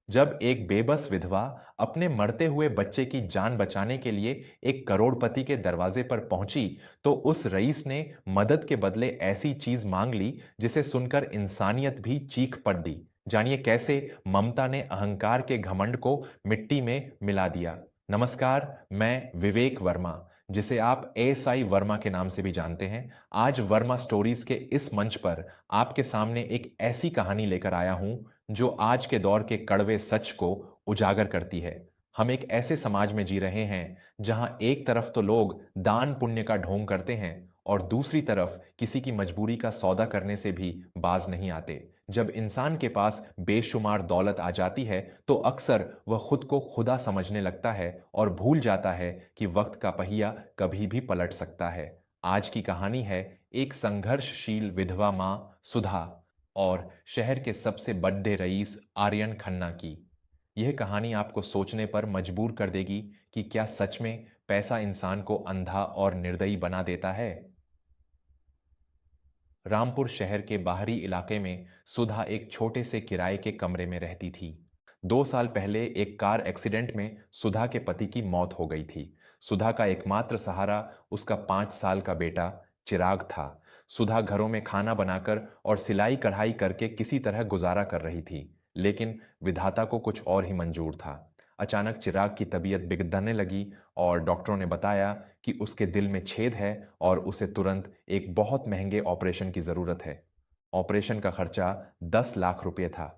जब एक बेबस विधवा अपने मरते हुए बच्चे की जान बचाने के लिए एक करोड़पति के दरवाजे पर पहुंची, तो उस रईस ने मदद के बदले ऐसी चीज मांग ली जिसे सुनकर इंसानियत भी चीख पड़ दी। जानिए कैसे ममता ने अहंकार के घमंड को मिट्टी में मिला दिया। नमस्कार, मैं विवेक वर्मा, जिसे आप एएसआई वर्मा के नाम से भी जानते हैं। आज वर्मा स्टोरीज के इस मंच पर आपके सामने एक ऐसी कहानी लेकर आया हूं जो आज के दौर के कड़वे सच को उजागर करती है। हम एक ऐसे समाज में जी रहे हैं जहां एक तरफ तो लोग दान पुण्य का ढोंग करते हैं और दूसरी तरफ किसी की मजबूरी का सौदा करने से भी बाज नहीं आते। जब इंसान के पास बेशुमार दौलत आ जाती है तो अक्सर वह खुद को खुदा समझने लगता है और भूल जाता है कि वक्त का पहिया कभी भी पलट सकता है। आज की कहानी है एक संघर्षशील विधवा मां सुधा और शहर के सबसे बड़े रईस आर्यन खन्ना की। यह कहानी आपको सोचने पर मजबूर कर देगी कि क्या सच में पैसा इंसान को अंधा और निर्दयी बना देता है। रामपुर शहर के बाहरी इलाके में सुधा एक छोटे से किराए के कमरे में रहती थी। 2 साल पहले एक कार एक्सीडेंट में सुधा के पति की मौत हो गई थी। सुधा का एकमात्र सहारा उसका 5 साल का बेटा चिराग था। सुधा घरों में खाना बनाकर और सिलाई कढ़ाई करके किसी तरह गुजारा कर रही थी, लेकिन विधाता को कुछ और ही मंजूर था। अचानक चिराग की तबीयत बिगड़ने लगी और डॉक्टरों ने बताया कि उसके दिल में छेद है और उसे तुरंत एक बहुत महंगे ऑपरेशन की जरूरत है। ऑपरेशन का खर्चा 10 लाख रुपए था।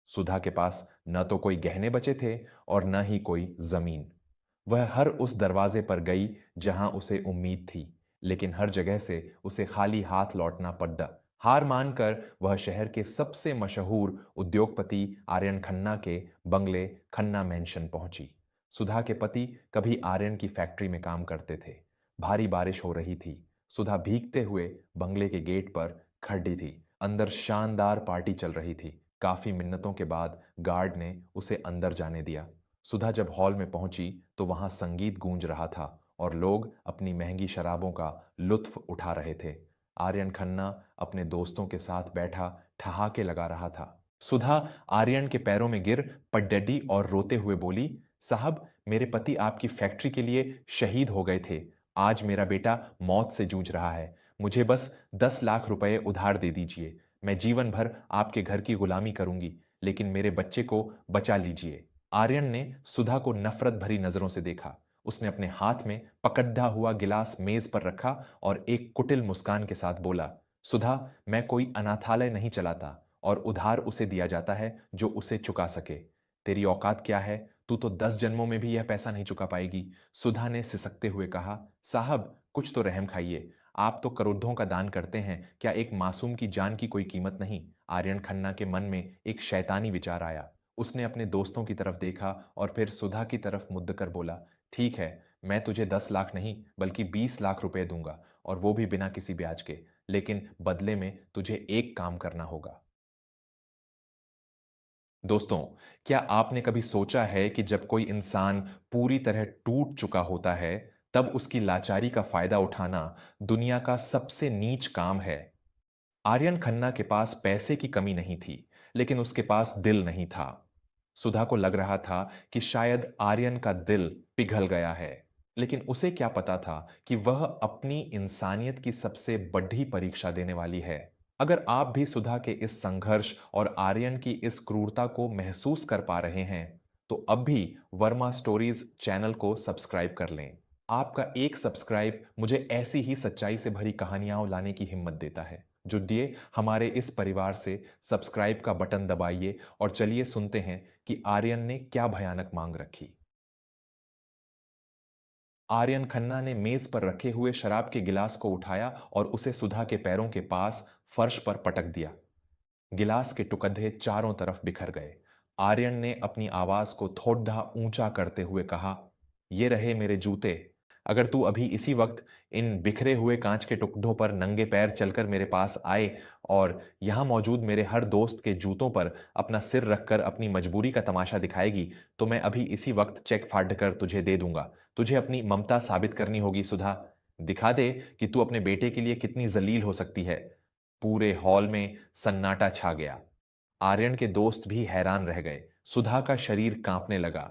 सुधा के पास न तो कोई गहने बचे थे और न ही कोई जमीन। वह हर उस दरवाजे पर गई जहां उसे उम्मीद थी, लेकिन हर जगह से उसे खाली हाथ लौटना पड़ा। हार मानकर वह शहर के सबसे मशहूर उद्योगपति आर्यन खन्ना के बंगले खन्ना मैंशन पहुंची। सुधा के पति कभी आर्यन की फैक्ट्री में काम करते थे। भारी बारिश हो रही थी। सुधा भीगते हुए बंगले के गेट पर खड़ी थी। अंदर शानदार पार्टी चल रही थी। काफी मिन्नतों के बाद गार्ड ने उसे अंदर जाने दिया। सुधा जब हॉल में पहुंची तो वहां संगीत गूंज रहा था और लोग अपनी महंगी शराबों का लुत्फ उठा रहे थे। आर्यन खन्ना अपने दोस्तों के साथ बैठा ठहाके लगा रहा था। सुधा आर्यन के पैरों में गिर पडडी और रोते हुए बोली, साहब, मेरे पति आपकी फैक्ट्री के लिए शहीद हो गए थे। आज मेरा बेटा मौत से जूझ रहा है। मुझे बस 10 लाख रुपए उधार दे दीजिए। मैं जीवन भर आपके घर की गुलामी करूंगी, लेकिन मेरे बच्चे को बचा लीजिए। आर्यन ने सुधा को नफरत भरी नजरों से देखा। उसने अपने हाथ में पकड़ा हुआ गिलास मेज पर रखा और एक कुटिल मुस्कान के साथ बोला, सुधा, मैं कोई अनाथालय नहीं चलाता और उधार उसे दिया जाता है जो उसे चुका सके। तेरी औकात क्या है? तू तो 10 जन्मों में भी यह पैसा नहीं चुका पाएगी। सुधा ने सिसकते हुए कहा, साहब, कुछ तो रहम खाइए। आप तो करोड़ों का दान करते हैं, क्या एक मासूम की जान की कोई कीमत नहीं? आर्यन खन्ना के मन में एक शैतानी विचार आया। उसने अपने दोस्तों की तरफ देखा और फिर सुधा की तरफ मुद्द कर बोला, ठीक है, मैं तुझे 10 लाख नहीं बल्कि 20 लाख रुपए दूंगा, और वो भी बिना किसी ब्याज के। लेकिन बदले में तुझे एक काम करना होगा। दोस्तों, क्या आपने कभी सोचा है कि जब कोई इंसान पूरी तरह टूट चुका होता है, तब उसकी लाचारी का फायदा उठाना दुनिया का सबसे नीच काम है। आर्यन खन्ना के पास पैसे की कमी नहीं थी, लेकिन उसके पास दिल नहीं था। सुधा को लग रहा था कि शायद आर्यन का दिल पिघल गया है, लेकिन उसे क्या पता था कि वह अपनी इंसानियत की सबसे बड़ी परीक्षा देने वाली है। अगर आप भी सुधा के इस संघर्ष और आर्यन की इस क्रूरता को महसूस कर पा रहे हैं, तो अब भी वर्मा स्टोरीज चैनल को सब्सक्राइब कर लें। आपका एक सब्सक्राइब मुझे ऐसी ही सच्चाई से भरी कहानियां लाने की हिम्मत देता है। जुड़िए हमारे इस परिवार से, सब्सक्राइब का बटन दबाइए और चलिए सुनते हैं कि आर्यन ने क्या भयानक मांग रखी। आर्यन खन्ना ने मेज पर रखे हुए शराब के गिलास को उठाया और उसे सुधा के पैरों के पास फर्श पर पटक दिया। गिलास के टुकड़े चारों तरफ बिखर गए। आर्यन ने अपनी आवाज को थोड़ा ऊंचा करते हुए कहा, ये रहे मेरे जूते। अगर तू अभी इसी वक्त इन बिखरे हुए कांच के टुकड़ों पर नंगे पैर चलकर मेरे पास आए और यहां मौजूद मेरे हर दोस्त के जूतों पर अपना सिर रखकर अपनी मजबूरी का तमाशा दिखाएगी, तो मैं अभी इसी वक्त चेक फाड़ कर तुझे दे दूंगा। तुझे अपनी ममता साबित करनी होगी सुधा। दिखा दे कि तू अपने बेटे के लिए कितनी जलील हो सकती है। पूरे हॉल में सन्नाटा छा गया। आर्यन के दोस्त भी हैरान रह गए। सुधा का शरीर कांपने लगा।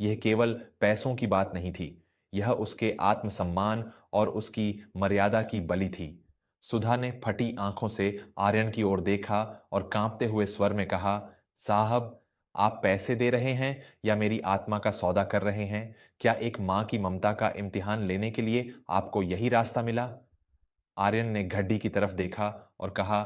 यह केवल पैसों की बात नहीं थी, यह उसके आत्मसम्मान और उसकी मर्यादा की बलि थी। सुधा ने फटी आंखों से आर्यन की ओर देखा और कांपते हुए स्वर में कहा, साहब, आप पैसे दे रहे हैं या मेरी आत्मा का सौदा कर रहे हैं? क्या एक मां की ममता का इम्तिहान लेने के लिए आपको यही रास्ता मिला? आर्यन ने घड्डी की तरफ देखा और कहा,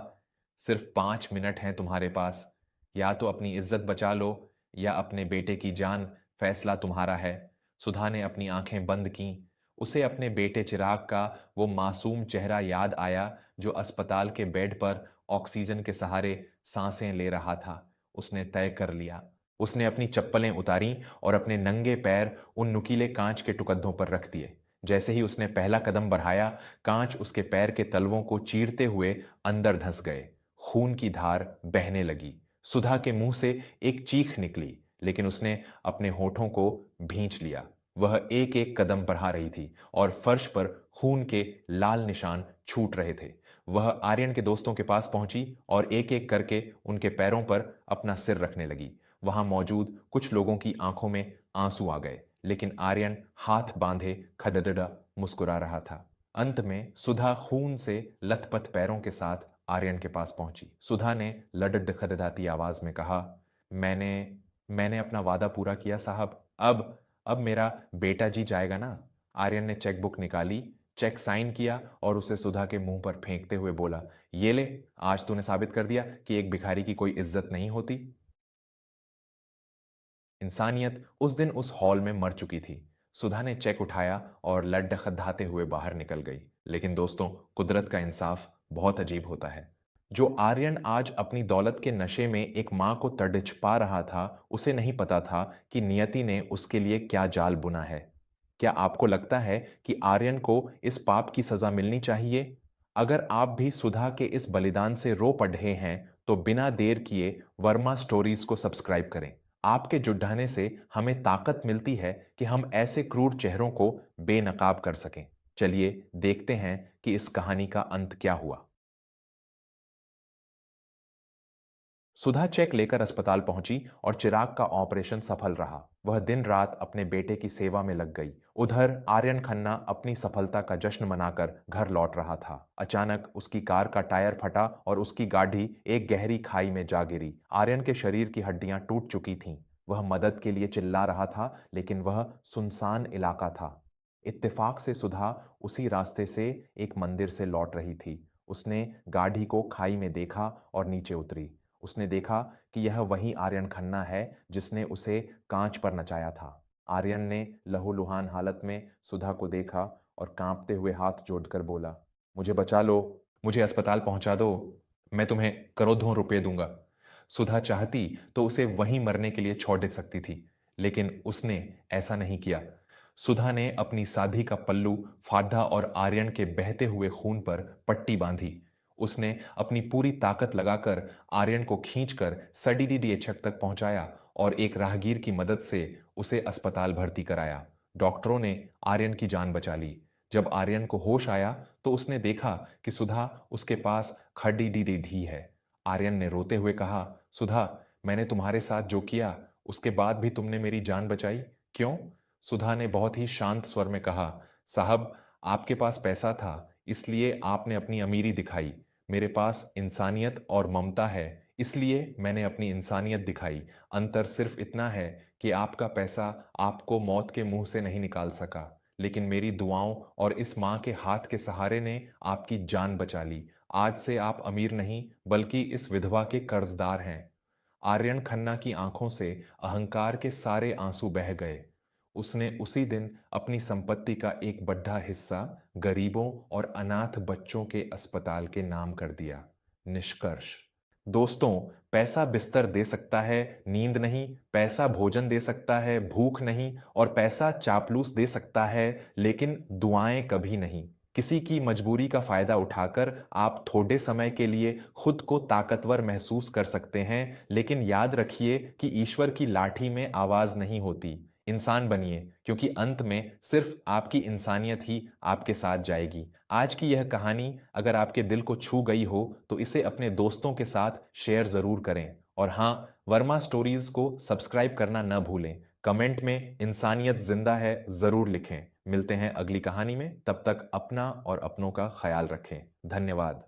सिर्फ 5 मिनट हैं तुम्हारे पास। या तो अपनी इज्जत बचा लो या अपने बेटे की जान, फैसला तुम्हारा है। सुधा ने अपनी आंखें बंद कीं। उसे अपने बेटे चिराग का वो मासूम चेहरा याद आया जो अस्पताल के बेड पर ऑक्सीजन के सहारे सांसें ले रहा था। उसने तय कर लिया। उसने अपनी चप्पलें उतारीं और अपने नंगे पैर उन नुकीले कांच के टुकड़ों पर रख दिए। जैसे ही उसने पहला कदम बढ़ाया, कांच उसके पैर के तलवों को चीरते हुए अंदर धंस गए। खून की धार बहने लगी। सुधा के मुंह से एक चीख निकली, लेकिन उसने अपने होठों को भींच लिया। वह एक एक कदम बढ़ा रही थी और फर्श पर खून के लाल निशान छूट रहे थे। वह आर्यन के दोस्तों के पास पहुंची और एक एक करके उनके पैरों पर अपना सिर रखने लगी। वहां मौजूद कुछ लोगों की आंखों में आंसू आ गए, लेकिन आर्यन हाथ बांधे खडडडा मुस्कुरा रहा था। अंत में सुधा खून से लथपथ पैरों के साथ आर्यन के पास पहुंची। सुधा ने लडड खददाती आवाज में कहा, मैंने मैंने अपना वादा पूरा किया साहब। अब मेरा बेटा जी जाएगा ना? आर्यन ने चेकबुक निकाली, चेक साइन किया और उसे सुधा के मुंह पर फेंकते हुए बोला, ये ले, आज तूने साबित कर दिया कि एक भिखारी की कोई इज्जत नहीं होती। इंसानियत उस दिन उस हॉल में मर चुकी थी। सुधा ने चेक उठाया और लड्डखड़ाते हुए बाहर निकल गई। लेकिन दोस्तों, कुदरत का इंसाफ बहुत अजीब होता है। जो आर्यन आज अपनी दौलत के नशे में एक मां को तड़िछ पा रहा था, उसे नहीं पता था कि नियति ने उसके लिए क्या जाल बुना है। क्या आपको लगता है कि आर्यन को इस पाप की सजा मिलनी चाहिए? अगर आप भी सुधा के इस बलिदान से रो पड़े हैं, तो बिना देर किए वर्मा स्टोरीज को सब्सक्राइब करें। आपके जुड्ढाने से हमें ताकत मिलती है कि हम ऐसे क्रूर चेहरों को बेनकाब कर सकें। चलिए देखते हैं कि इस कहानी का अंत क्या हुआ। सुधा चेक लेकर अस्पताल पहुंची और चिराग का ऑपरेशन सफल रहा। वह दिन रात अपने बेटे की सेवा में लग गई। उधर आर्यन खन्ना अपनी सफलता का जश्न मनाकर घर लौट रहा था। अचानक उसकी कार का टायर फटा और उसकी गाड़ी एक गहरी खाई में जा गिरी। आर्यन के शरीर की हड्डियां टूट चुकी थीं। वह मदद के लिए चिल्ला रहा था, लेकिन वह सुनसान इलाका था। इत्तेफाक से सुधा उसी रास्ते से एक मंदिर से लौट रही थी। उसने गाड़ी को खाई में देखा और नीचे उतरी। उसने देखा कि यह वही आर्यन खन्ना है जिसने उसे कांच पर नचाया था। आर्यन ने लहूलुहान हालत में सुधा को देखा और कांपते हुए हाथ जोड़कर बोला, मुझे बचा लो, मुझे अस्पताल पहुंचा दो, मैं तुम्हें करोड़ों रुपए दूंगा। सुधा चाहती तो उसे वहीं मरने के लिए छोड़ दे सकती थी, लेकिन उसने ऐसा नहीं किया। सुधा ने अपनी साधी का पल्लू फाड़ा और आर्यन के बहते हुए खून पर पट्टी बांधी। उसने अपनी पूरी ताकत लगाकर आर्यन को खींचकर सडीडीडीएचक तक पहुंचाया और एक राहगीर की मदद से उसे अस्पताल भर्ती कराया। डॉक्टरों ने आर्यन की जान बचा ली। जब आर्यन को होश आया तो उसने देखा कि सुधा उसके पास खड़ी डी ढी है। आर्यन ने रोते हुए कहा, सुधा, मैंने तुम्हारे साथ जो किया उसके बाद भी तुमने मेरी जान बचाई, क्यों? सुधा ने बहुत ही शांत स्वर में कहा, साहब, आपके पास पैसा था इसलिए आपने अपनी अमीरी दिखाई। मेरे पास इंसानियत और ममता है, इसलिए मैंने अपनी इंसानियत दिखाई। अंतर सिर्फ इतना है कि आपका पैसा आपको मौत के मुंह से नहीं निकाल सका, लेकिन मेरी दुआओं और इस मां के हाथ के सहारे ने आपकी जान बचा ली। आज से आप अमीर नहीं बल्कि इस विधवा के कर्जदार हैं। आर्यन खन्ना की आंखों से अहंकार के सारे आंसू बह गए। उसने उसी दिन अपनी संपत्ति का एक बड़ा हिस्सा गरीबों और अनाथ बच्चों के अस्पताल के नाम कर दिया। निष्कर्ष, दोस्तों, पैसा बिस्तर दे सकता है, नींद नहीं। पैसा भोजन दे सकता है, भूख नहीं। और पैसा चापलूस दे सकता है, लेकिन दुआएं कभी नहीं। किसी की मजबूरी का फायदा उठाकर आप थोड़े समय के लिए खुद को ताकतवर महसूस कर सकते हैं, लेकिन याद रखिए कि ईश्वर की लाठी में आवाज नहीं होती। इंसान बनिए, क्योंकि अंत में सिर्फ आपकी इंसानियत ही आपके साथ जाएगी। आज की यह कहानी अगर आपके दिल को छू गई हो तो इसे अपने दोस्तों के साथ शेयर जरूर करें और हाँ, वर्मा स्टोरीज को सब्सक्राइब करना न भूलें। कमेंट में इंसानियत जिंदा है जरूर लिखें। मिलते हैं अगली कहानी में, तब तक अपना और अपनों का ख्याल रखें। धन्यवाद।